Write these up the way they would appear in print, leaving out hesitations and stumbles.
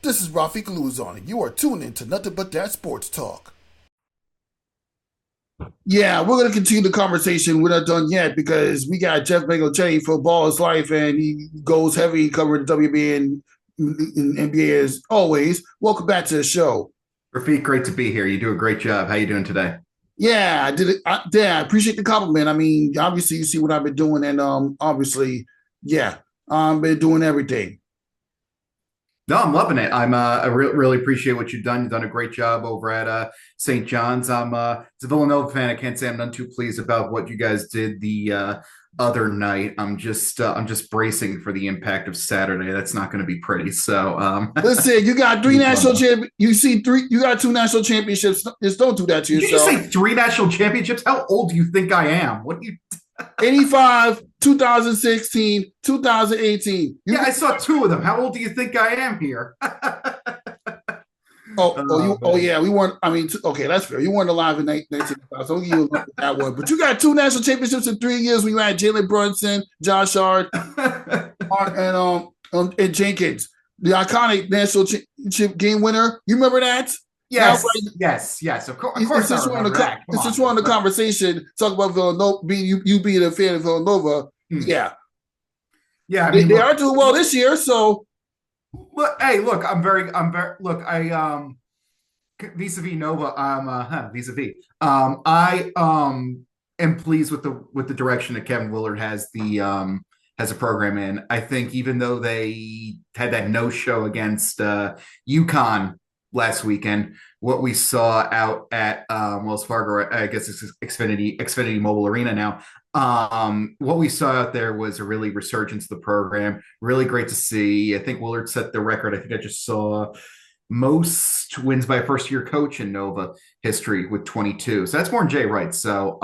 This is Rafik Luzon, and you are tuned in to Nothing But That Sports Talk. Yeah, we're going to continue the conversation. We're not done yet because we got Geoff Magliocchetti for Ball is Life, and he goes heavy covering the WNBA and NBA as always. Welcome back to the show. Rafik, great to be here. You do a great job. How you doing today? Yeah, I did it. I appreciate the compliment. I mean, obviously, you see what I've been doing, and obviously, yeah, I've been doing everything. No, I'm loving it. I really appreciate what you've done. You've done a great job over at St. John's. As a Villanova fan, I can't say I'm none too pleased about what you guys did the other night. I'm just bracing for the impact of Saturday. That's not going to be pretty. So listen, you got three national champions. You see three. You got two national championships. Just don't do that to yourself. Did you say three national championships? How old do you think I am? What do you? 85, 2016, 2018. Yeah, I saw two of them. How old do you think I am here? Yeah, we weren't. I mean, okay, that's fair. You weren't alive in 1985, so you that one. But you got two national championships in 3 years. When you had Jalen Brunson, Josh Hart, and Jenkins, the iconic national championship game winner. You remember that? Yes, yes. Of course, since we're on the conversation, talk about Villanova, you being a fan of Villanova. Yeah. I mean, they are doing well this year. So, look, I'm very, vis-a-vis Nova. Vis-a-vis. I am pleased with the direction that Kevin Willard has the program in. I think even though they had that no-show against UConn last weekend, what we saw out at Wells Fargo, I guess it's Xfinity Mobile Arena now. What we saw out there was a really resurgence of the program. Really great to see. I think Willard set the record. I think I just saw most wins by a first-year coach in Nova history with 22. So that's more than Jay Wright. So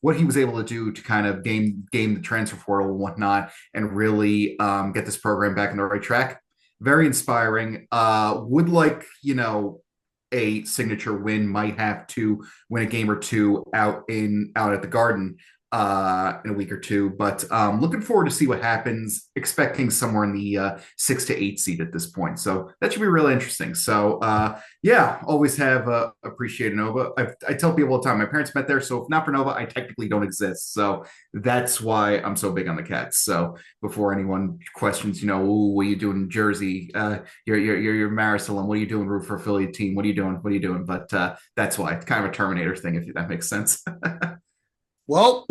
what he was able to do to kind of game the transfer portal and whatnot and really get this program back on the right track, very inspiring. Would like, a signature win, might have to win a game or two out at the Garden in a week or two. But looking forward to see what happens, expecting somewhere in the 6 to 8 seed at this point. So that should be really interesting. So always have appreciated Nova. I tell people all the time, my parents met there. So if not for Nova, I technically don't exist. So that's why I'm so big on the Cats. So before anyone questions, what are you doing in Jersey? You're Marisol, what are you doing root for affiliate team? What are you doing? But that's why. It's kind of a Terminator thing, if that makes sense. Well,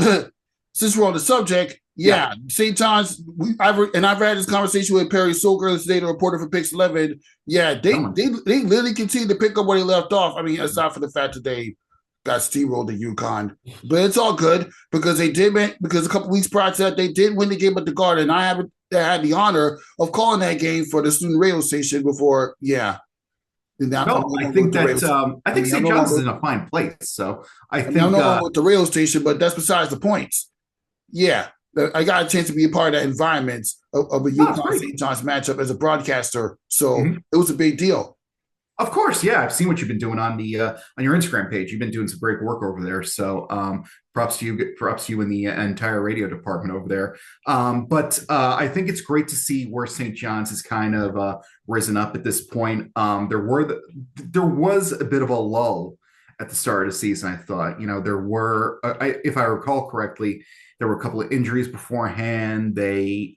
since we're on the subject, St. John's. I've had this conversation with Perry Soker today, the reporter for Pix 11. Yeah, they literally continue to pick up where they left off. I mean, aside from the fact that they got steamrolled at UConn, but it's all good because because a couple weeks prior to that they did win the game at the Garden. I had the honor of calling that game for the student radio station before. Yeah. I think St. John's is in a fine place. So I don't know with the rail station, but that's besides the points. Yeah, I got a chance to be a part of that environment of a UConn St. John's matchup as a broadcaster, so It was a big deal. Of course, yeah. I've seen what you've been doing on your Instagram page. You've been doing some great work over there. So props to you and the entire radio department over there. But I think it's great to see where St. John's has kind of risen up at this point. There was a bit of a lull at the start of the season. I thought, there were, if I recall correctly, there were a couple of injuries beforehand. The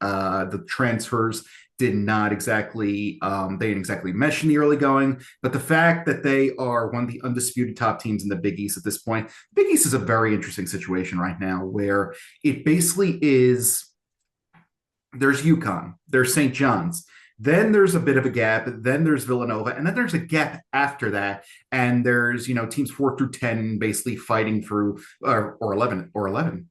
transfers didn't exactly mesh in the early going, but the fact that they are one of the undisputed top teams in the Big East at this point, Big East is a very interesting situation right now where it basically is, there's UConn, there's St. John's, then there's a bit of a gap, then there's Villanova, and then there's a gap after that. And there's, teams 4 through 10 basically fighting through, or 11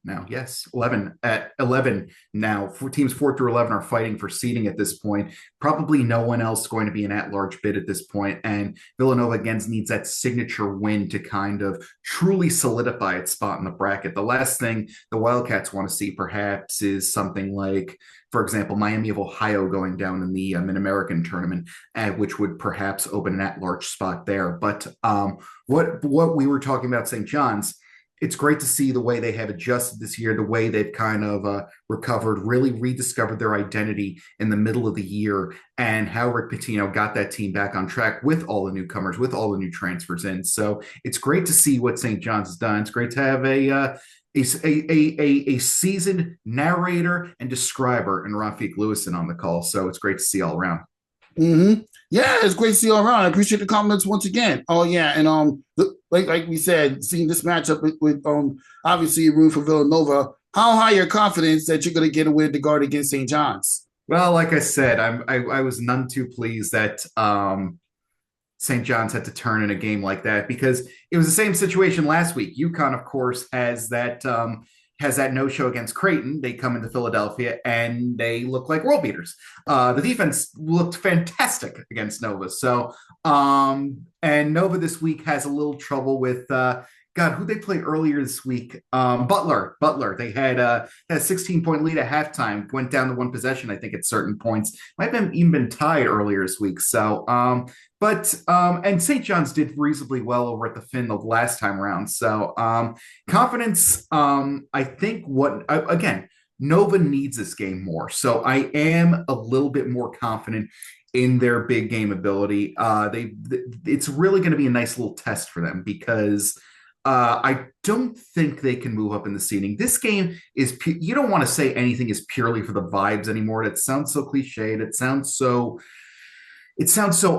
now. Yes, 11 at 11 now. Teams 4 through 11 are fighting for seeding at this point. Probably no one else going to be an at-large bid at this point. And Villanova again needs that signature win to kind of truly solidify its spot in the bracket. The last thing the Wildcats want to see perhaps is something like, for example, Miami of Ohio going down in the Mid-American tournament, which would perhaps open an at-large spot there. But what we were talking about St. John's, it's great to see the way they have adjusted this year, the way they've kind of recovered, really rediscovered their identity in the middle of the year, and how Rick Pitino got that team back on track with all the newcomers, with all the new transfers in. So it's great to see what St. John's has done. It's great to have a seasoned narrator and describer in Rafiq Lewison on the call. So it's great to see all around. Mm-hmm. Yeah, it's great to see you all around. I appreciate the comments once again. Oh yeah, and like we said, seeing this matchup with obviously room for Villanova. How high your confidence that you're going to get a win to guard against St. John's? Well, like I said, I was none too pleased that St. John's had to turn in a game like that, because it was the same situation last week. UConn, of course, has that no-show against Creighton. They come into Philadelphia and they look like world beaters. The defense looked fantastic against Nova. So, and Nova this week has a little trouble with God, who they play earlier this week? Butler. They had a 16-point lead at halftime, went down to one possession, I think, at certain points. Might have even been tied earlier this week. So, and St. John's did reasonably well over at the Finn the last time around. So, confidence, I think again, Nova needs this game more. So I am a little bit more confident in their big game ability. It's really going to be a nice little test for them, because I don't think they can move up in the seeding. This game is, you don't want to say anything is purely for the vibes anymore. That sounds so cliched. It sounds so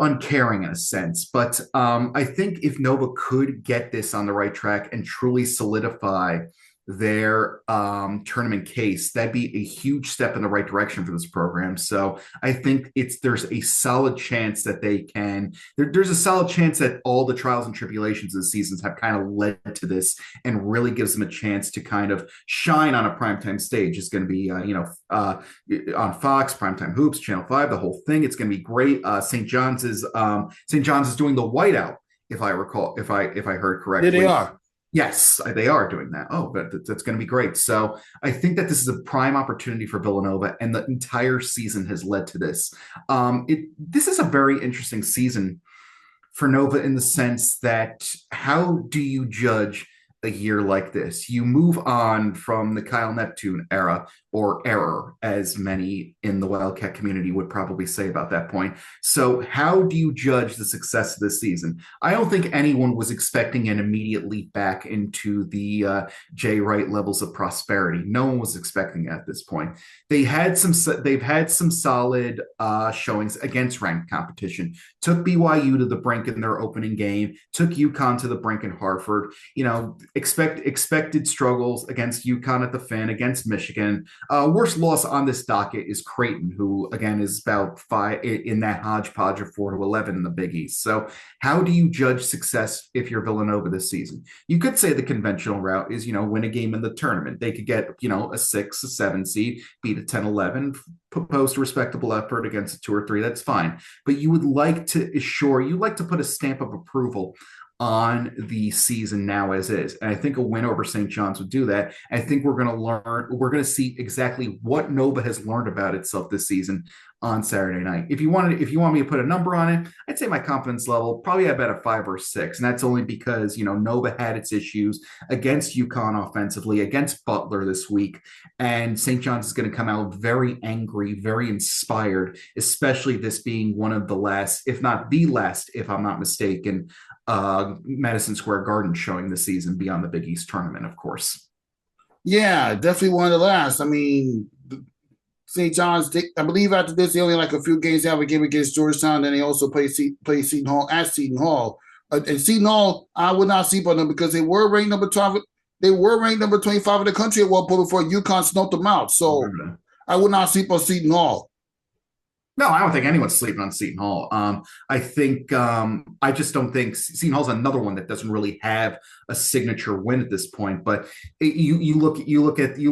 uncaring in a sense. But I think if Nova could get this on the right track and truly solidify their tournament case, that'd be a huge step in the right direction for this program. So I think there's a solid chance that there's a solid chance that all the trials and tribulations of the seasons have kind of led to this, and really gives them a chance to kind of shine on a primetime stage. It's going to be on Fox, Primetime Hoops, Channel 5, the whole thing. It's going to be great. St. John's is doing the whiteout, if I recall, if I heard correctly. Yeah, they are. Yes, they are doing that. Oh, but that's going to be great. So I think that this is a prime opportunity for Villanova, and the entire season has led to this. This is a very interesting season for Nova, in the sense that, how do you judge a year like this? You move on from the Kyle Neptune era, or error, as many in the Wildcat community would probably say about that point. So how do you judge the success of this season? I don't think anyone was expecting an immediate leap back into the Jay Wright levels of prosperity. No one was expecting it at this point. They've had some solid showings against ranked competition. Took BYU to the brink in their opening game, took UConn to the brink in Hartford. Expected struggles against UConn at the Finn, against Michigan. Worst loss on this docket is Creighton, who again is about 5 in that hodgepodge of 4-11 in the Big East. So how do you judge success if you're Villanova this season? You could say the conventional route is, win a game in the tournament. They could get, a 6, a 7 seed, beat a 10-11, post a respectable effort against a 2 or 3. That's fine. But you would like to put a stamp of approval on the season now as is. And I think a win over St. John's would do that. I think we're going to see exactly what Nova has learned about itself this season on Saturday night. If you want me to put a number on it, I'd say my confidence level probably about a 5 or 6. And that's only because, Nova had its issues against UConn offensively, against Butler this week. And St. John's is going to come out very angry, very inspired, especially this being one of the last, if not the last, if I'm not mistaken, Madison Square Garden showing this season beyond the Big East tournament, of course. Yeah, definitely one of the last. I mean, St. John's, I believe after this, they only like a few games. They have a game against Georgetown, then they also play Seton Hall at Seton Hall. And Seton Hall, I would not sleep on them, because they were ranked number 12. They were ranked number 25 in the country at one point before UConn snuffed them out. So I would not sleep on Seton Hall. No, I don't think anyone's sleeping on Seton Hall. I just don't think Seton Hall's another one that doesn't really have a signature win at this point. But you look at the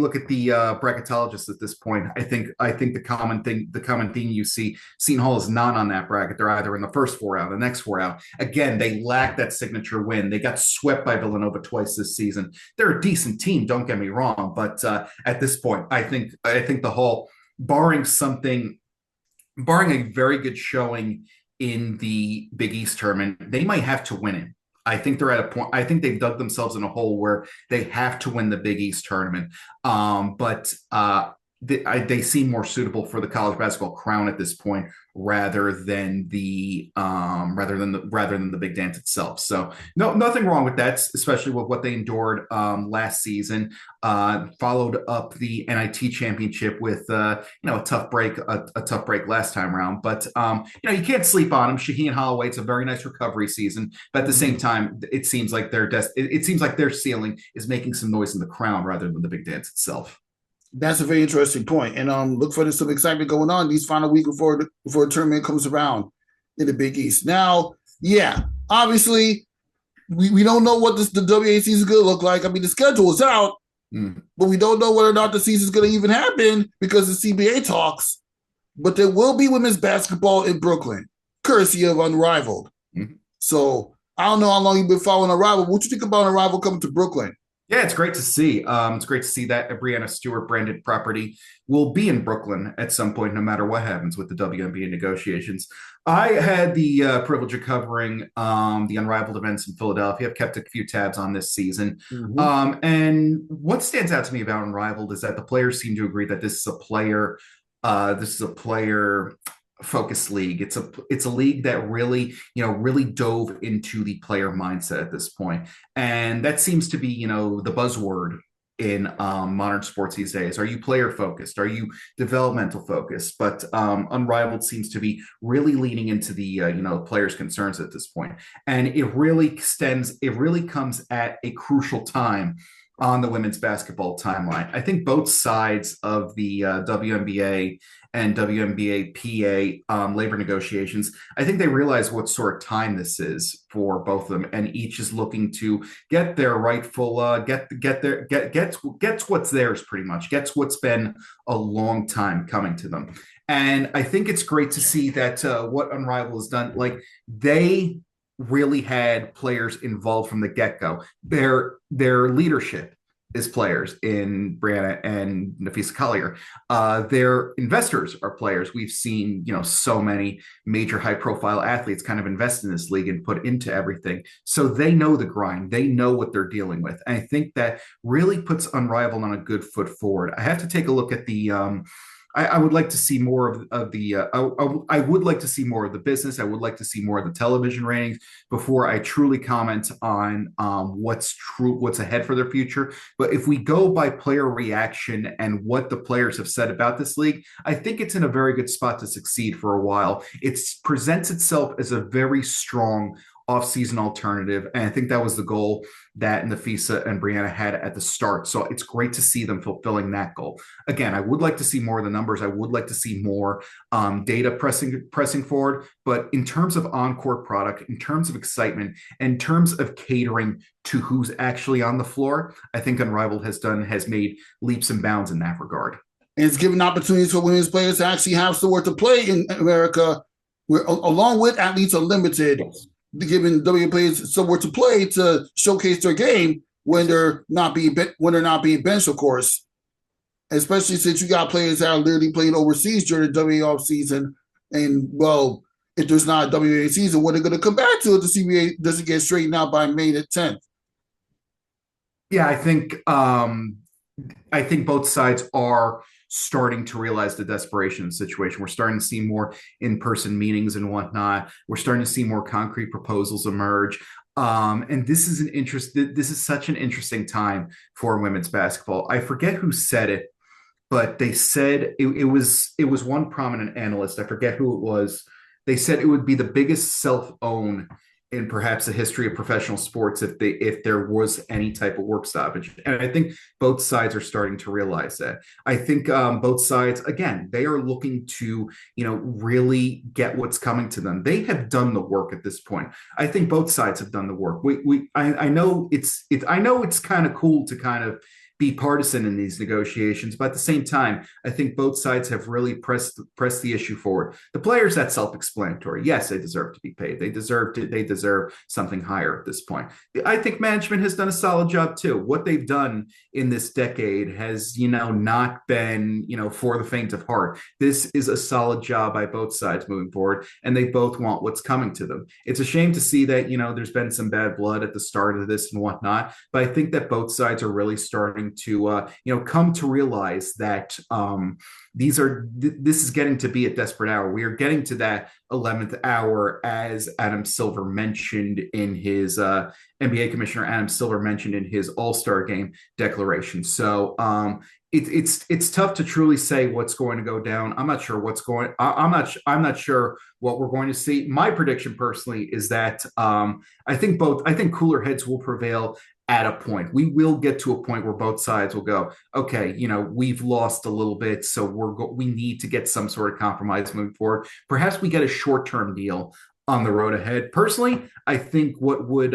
bracketologists at this point. I think the common thing you see, Seton Hall is not on that bracket. They're either in the first 4 out, the next 4 out. Again, they lack that signature win. They got swept by Villanova twice this season. They're a decent team, don't get me wrong, but at this point, I think the Hall, barring a very good showing in the Big East tournament, they might have to win it. I think they're at a point. I think they've dug themselves in a hole where they have to win the Big East tournament. But they seem more suitable for the college basketball crown at this point, rather than the Big Dance itself. So no, nothing wrong with that, especially with what they endured last season. Followed up the NIT championship with a tough break, a tough break last time around. But you can't sleep on them. Shaheen Holloway, it's a very nice recovery season, but at the same time, it seems like it seems like their ceiling is making some noise in the crown rather than the Big Dance itself. That's a very interesting point. And look for some excitement going on these final week before a tournament comes around in the Big East. Now, yeah, obviously, we don't know what the WNBA season is going to look like. I mean, the schedule is out, but we don't know whether or not the season is going to even happen because of CBA talks. But there will be women's basketball in Brooklyn, courtesy of Unrivaled. So I don't know how long you've been following Unrivaled. What do you think about Unrivaled coming to Brooklyn? Yeah, it's great to see. It's great to see that a Breanna Stewart branded property will be in Brooklyn at some point, no matter what happens with the WNBA negotiations. I had the privilege of covering the Unrivaled events in Philadelphia. I've kept a few tabs on this season. And what stands out to me about Unrivaled is that the players seem to agree that this is a player focused league. It's a league that really dove into the player mindset at this point, and that seems to be the buzzword in modern sports these days. Are you player focused? Are you developmental focused? But Unrivaled seems to be really leaning into the players' concerns at this point, and it really comes at a crucial time on the women's basketball timeline. I think both sides of the WNBA and WNBA-PA labor negotiations, I think they realize what sort of time this is for both of them, and each is looking to get their rightful gets what's theirs, pretty much gets what's been a long time coming to them. And I think it's great to see that what Unrivaled has done, like they really had players involved from the get-go. Their leadership is players in Breanna and Nafisa Collier. Their investors are players. We've seen, so many major high-profile athletes kind of invest in this league and put into everything. So they know the grind. They know what they're dealing with. And I think that really puts Unrivaled on a good foot forward. I have to take a look at the I would like to see more of the. I would like to see more of the business. I would like to see more of the television ratings before I truly comment on what's ahead for their future. But if we go by player reaction and what the players have said about this league, I think it's in a very good spot to succeed for a while. It presents itself as a very strong off-season alternative, and I think that was the goal that Nafisa and Breanna had at the start. So it's great to see them fulfilling that goal. Again, I would like to see more of the numbers. I would like to see more data pressing forward. But in terms of on-court product, in terms of excitement, in terms of catering to who's actually on the floor, I think Unrivaled has made leaps and bounds in that regard. And it's given opportunities for women's players to actually have somewhere to play in America, where along with Athletes Unlimited, giving WNBA players somewhere to play to showcase their game when they're not being benched, of course. Especially since you got players that are literally playing overseas during the WNBA off season, and if there's not a WNBA season, what they're going to come back to if the CBA doesn't get straightened out by May the 10th. Yeah, I think both sides are starting to realize the desperation of the situation. We're starting to see more in-person meetings and whatnot. We're starting to see more concrete proposals emerge. And this is such an interesting time for women's basketball. I forget who said it, but they said it was one prominent analyst. I forget who it was. They said it would be the biggest self-own in perhaps the history of professional sports if there was any type of work stoppage. And I think both sides are starting to realize that. I think both sides, again, they are looking to, really get what's coming to them. They have done the work at this point. I think both sides have done the work. I know it's kind of cool to kind of be partisan in these negotiations. But at the same time, I think both sides have really pressed the issue forward. The players, that's self-explanatory. Yes, they deserve to be paid. They deserve something higher at this point. I think management has done a solid job too. What they've done in this decade has, not been, for the faint of heart. This is a solid job by both sides moving forward, and they both want what's coming to them. It's a shame to see that, there's been some bad blood at the start of this and whatnot, but I think that both sides are really starting to, come to realize that this is getting to be a desperate hour. We are getting to that 11th hour, as Adam Silver mentioned in his NBA commissioner Adam Silver mentioned in his All-Star game declaration. So it's tough to truly say what's going to go down. I'm not sure what's going. I'm not sure what we're going to see. My prediction personally is that I think cooler heads will prevail at a point. We will get to a point where both sides will go, okay, we've lost a little bit, so we need to get some sort of compromise moving forward. Perhaps we get a short-term deal on the road ahead. Personally, I think what would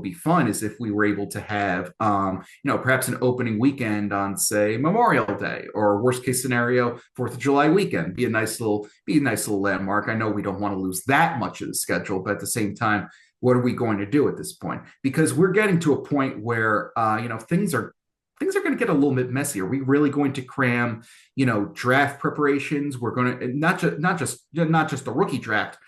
be fun is if we were able to have perhaps an opening weekend on, say, Memorial Day, or worst case scenario 4th of July weekend. Be a nice little landmark. I know we don't want to lose that much of the schedule, but at the same time, what are we going to do at this point? Because we're getting to a point where things are going to get a little bit messy. Are we really going to cram draft preparations? We're going to not just the rookie draft,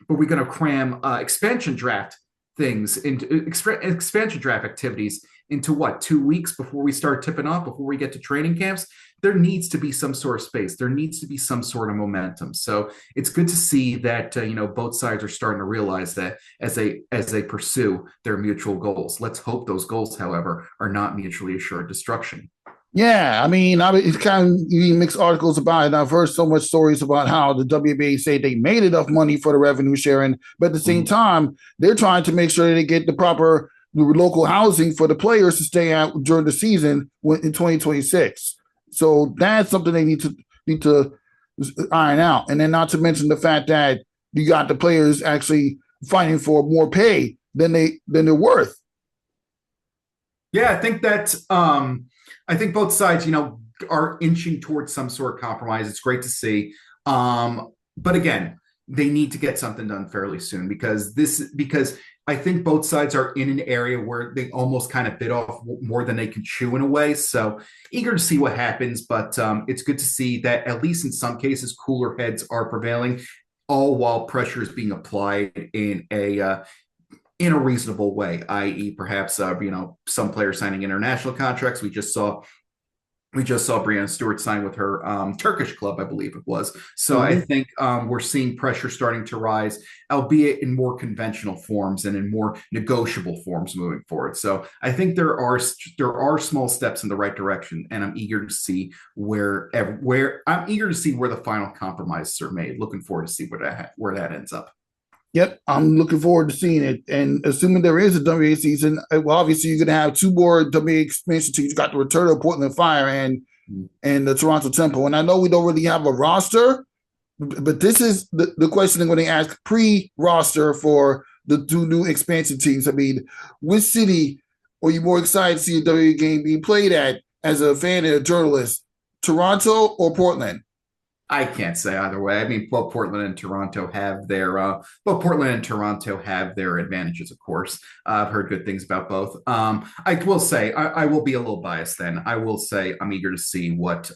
but we're going to cram expansion draft things into expansion draft activities into 2 weeks before we start tipping off, before we get to training camps. There needs to be some sort of space. There needs to be some sort of momentum. So it's good to see that both sides are starting to realize that as they pursue their mutual goals. Let's hope those goals, however, are not mutually assured destruction. Yeah, it's kind of mixed articles about it. I've heard so much stories about how the WNBA say they made enough money for the revenue sharing, but at the same time, they're trying to make sure they get the proper local housing for the players to stay at during the season in 2026. So that's something they need to iron out. And then not to mention the fact that you got the players actually fighting for more pay than they're worth. Yeah, I think that I think both sides, are inching towards some sort of compromise. It's great to see. But again, they need to get something done fairly soon because I think both sides are in an area where they almost kind of bit off more than they can chew in a way. So eager to see what happens, but it's good to see that at least in some cases, cooler heads are prevailing, all while pressure is being applied in a reasonable way, i.e. perhaps, some players signing international contracts. We just saw Breanna Stewart sign with her Turkish club, I believe it was. So I think we're seeing pressure starting to rise, albeit in more conventional forms and in more negotiable forms moving forward. So I think there are small steps in the right direction, and I'm eager to see where the final compromises are made. Looking forward to see where that ends up. Yep, I'm looking forward to seeing it. And assuming there is a WNBA season, well, obviously you're going to have two more WNBA expansion teams. You got the return of Portland Fire and the Toronto Temple. And I know we don't really have a roster, but this is the question when they ask pre-roster for the two new expansion teams. Which city are you more excited to see a WNBA game being played at as a fan and a journalist, Toronto or Portland? I can't say either way. Both Portland and Toronto have their advantages, of course. I've heard good things about both. I will say I will be a little biased then. I will say I'm eager to see what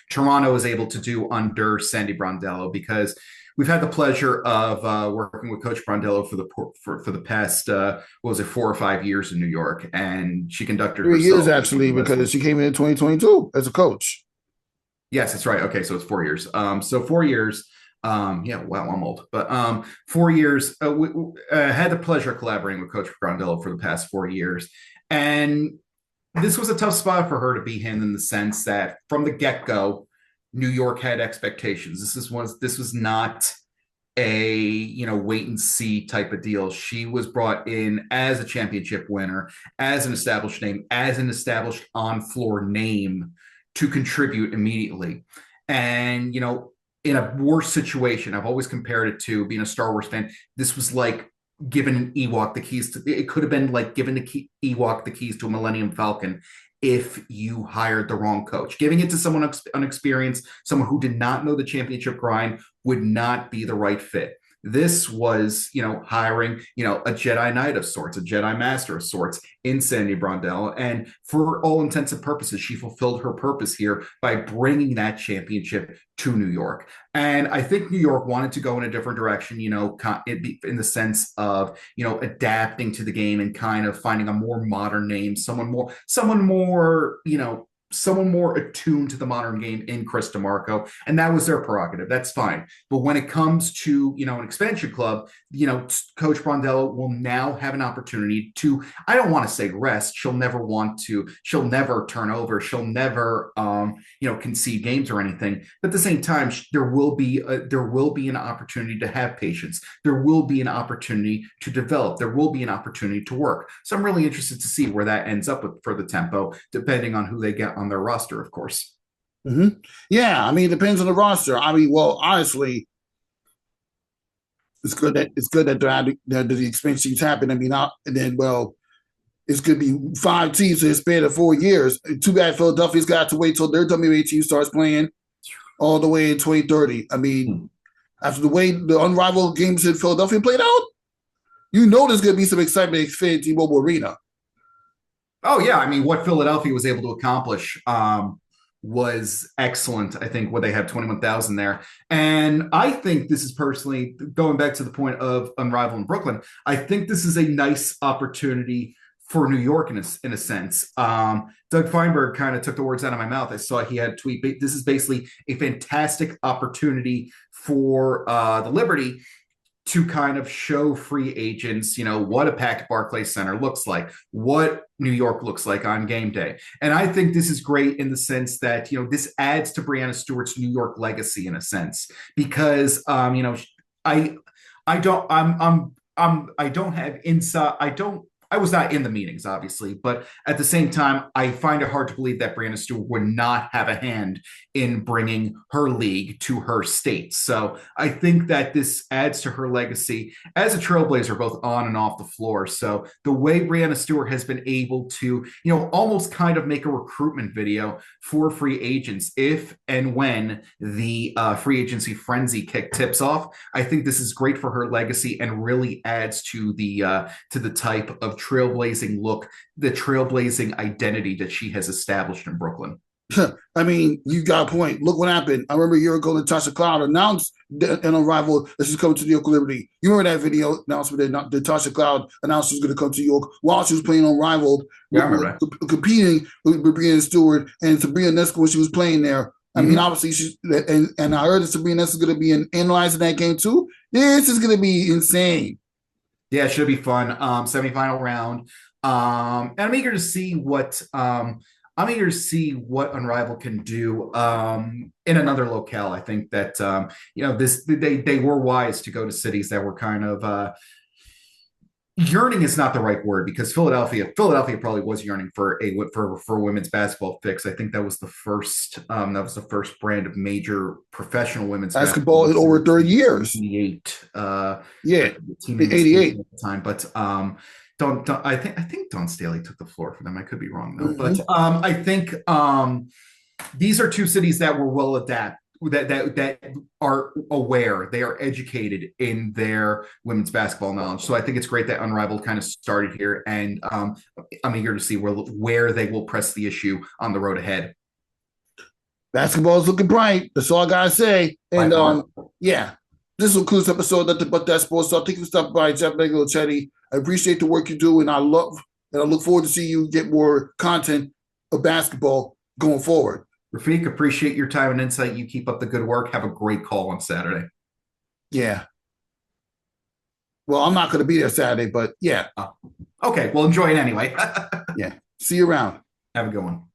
Toronto is able to do under Sandy Brondello, because we've had the pleasure of working with Coach Brondello for the past 4 or 5 years in New York, and she conducted 3 years actually, because she came in 2022 as a coach. Yes, that's right. Okay, so it's 4 years. So 4 years. Yeah, wow, I'm old. But 4 years. Had the pleasure of collaborating with Coach Grondello for the past 4 years, and this was a tough spot for her to be in the sense that from the get-go, New York had expectations. This was not a wait and see type of deal. She was brought in as a championship winner, as an established name, as an established on-floor name to contribute immediately. And, in a worse situation, I've always compared it to being a Star Wars fan. This was like given an Ewok the keys to it could have been like giving Ewok the keys to a Millennium Falcon if you hired the wrong coach. Giving it to someone unexperienced, someone who did not know the championship grind would not be the right fit. This was, hiring, a Jedi Knight of sorts, a Jedi Master of sorts in Sandy Brondell. And for all intents and purposes, she fulfilled her purpose here by bringing that championship to New York. And I think New York wanted to go in a different direction, in the sense of, adapting to the game and kind of finding a more modern name, someone more attuned to the modern game in Chris DeMarco, and that was their prerogative. That's fine. But when it comes to, an expansion club, Coach Brondello will now have an opportunity to, I don't want to say rest. She'll never turn over. She'll never, concede games or anything. But at the same time, there will be an opportunity to have patience. There will be an opportunity to develop. There will be an opportunity to work. So I'm really interested to see where that ends up with for the tempo, depending on who they get on their roster, of course. Mm-hmm. Yeah, I mean, it depends on the roster. I mean, well, honestly, it's good that the expansions happen. I mean, it's going to be 5 teams in a span of 4 years. Too bad Philadelphia's got to wait till their WNBA team starts playing all the way in 2030. I mean, after the way the unrivaled games in Philadelphia played out, there's going to be some excitement at Xfinity Mobile Arena. Oh, yeah. I mean, what Philadelphia was able to accomplish was excellent. I think what they had 21,000 there. And I think this is personally, going back to the point of Unrivaled in Brooklyn, I think this is a nice opportunity for New York in a sense. Doug Feinberg kind of took the words out of my mouth. I saw he had a tweet. This is basically a fantastic opportunity for the Liberty to kind of show free agents, what a packed Barclays Center looks like, what New York looks like on game day. And I think this is great in the sense that, this adds to Breanna Stewart's New York legacy in a sense, because, I was not in the meetings, obviously, but at the same time, I find it hard to believe that Breanna Stewart would not have a hand in bringing her league to her state. So I think that this adds to her legacy as a trailblazer, both on and off the floor. So the way Breanna Stewart has been able to, almost kind of make a recruitment video for free agents if and when the free agency frenzy kick tips off, I think this is great for her legacy and really adds to the type of trailblazing look, the trailblazing identity that she has established in Brooklyn. I mean, you got a point. Look what happened. I remember a year ago, Natasha Cloud announced an Unrivaled that she's coming to New York Liberty. You remember that video announcement that Natasha Cloud announced she was going to come to New York while she was playing Unrivaled, competing with Breanna Stewart and Sabrina Nesco when she was playing there. I mean, obviously, and I heard that Sabrina Nesco is going to be analyzing that game too. This is going to be insane. Yeah, it should be fun. Semifinal round. And I'm eager to see what Unrivaled can do in another locale. I think that they were wise to go to cities that were kind of yearning is not the right word, because Philadelphia probably was yearning for a women's basketball fix. I think that was the first brand of major professional women's basketball in over 30 years. 88. 88 at the time, but I think Dawn Staley took the floor for them. I could be wrong though, but I think these are two cities that were well adapted, that are aware, they are educated in their women's basketball knowledge. So I think it's great that Unrivaled kind of started here, and I'm eager to see where they will press the issue on the road ahead. Basketball is looking bright. That's all I gotta say. And yeah, this will conclude this episode of Nothing But That Sports Talk. Thank you for stopping by, Geoff Magliocchetti. I appreciate the work you do, and I look forward to see you get more content of basketball going forward. Rafiq, appreciate your time and insight. You keep up the good work. Have a great call on Saturday. Yeah. Well, I'm not going to be there Saturday, but yeah. Okay. Well, enjoy it anyway. Yeah. See you around. Have a good one.